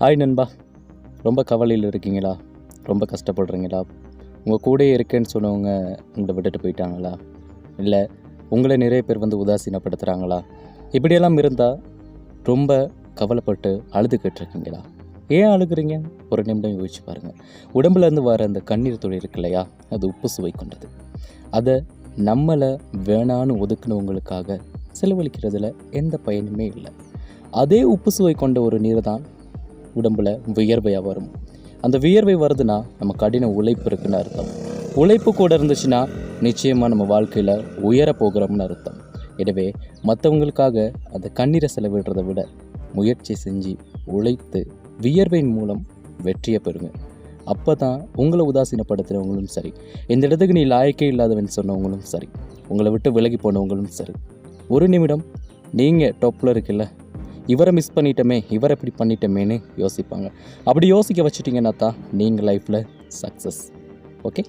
Hi நண்பா, ரொம்ப கவலையில் இருக்கீங்களா? ரொம்ப கஷ்டப்படுறீங்களா? உங்கள் கூடயே இருக்கேன்னு சொன்னவங்க உங்களை விட்டுட்டு போயிட்டாங்களா? இல்லை உங்களை நிறைய பேர் உதாசீனப்படுத்துகிறாங்களா? இப்படியெல்லாம் இருந்தால் ரொம்ப கவலைப்பட்டு அழுதுகிட்டு இருக்கீங்களா? ஏன் அழுகுறீங்க? ஒரு நிமிடம் யோசிச்சு பாருங்கள். உடம்புலேருந்து வர அந்த கண்ணீர் துளி இருக்கு இல்லையா, அது உப்பு சுவை கொண்டது. அதை நம்மளை வேணான்னு ஒதுக்குனவங்களுக்காக செலவழிக்கிறதுல எந்த பயனுமே இல்லை. அதே உப்பு சுவை கொண்ட ஒரு நீர் தான் உடம்புல வியர்வையாக வரும். அந்த வியர்வை வருதுன்னா நம்ம கடின உழைப்பு இருக்குன்னு அர்த்தம். உழைப்பு கூட இருந்துச்சுன்னா நிச்சயமாக நம்ம வாழ்க்கையில் உயர போகிறோம்னு அர்த்தம். எனவே மற்றவங்களுக்காக அந்த கண்ணீரை செலவிடுறதை விட முயற்சி செஞ்சு உழைத்து வியர்வையின் மூலம் வெற்றியை பெறுங்க. அப்போ தான் உங்களை உதாசீனப்படுத்துகிறவங்களும் சரி, இந்த இடத்துக்கு நீ லாயக்கே இல்லாதவன் சொன்னவங்களும் சரி, உங்களை விட்டு விலகி போனவங்களும் சரி, ஒரு நிமிடம் நீங்கள் டாப்பில் இருக்குல்ல, இவரை மிஸ் பண்ணிட்டோமே, இவரை இப்படி பண்ணிட்டோமேன்னு யோசிப்பாங்க. அப்படி யோசிக்க வச்சுட்டிங்கன்னா தான் நீங்கள் லைஃப்பில் சக்ஸஸ். ஓகே.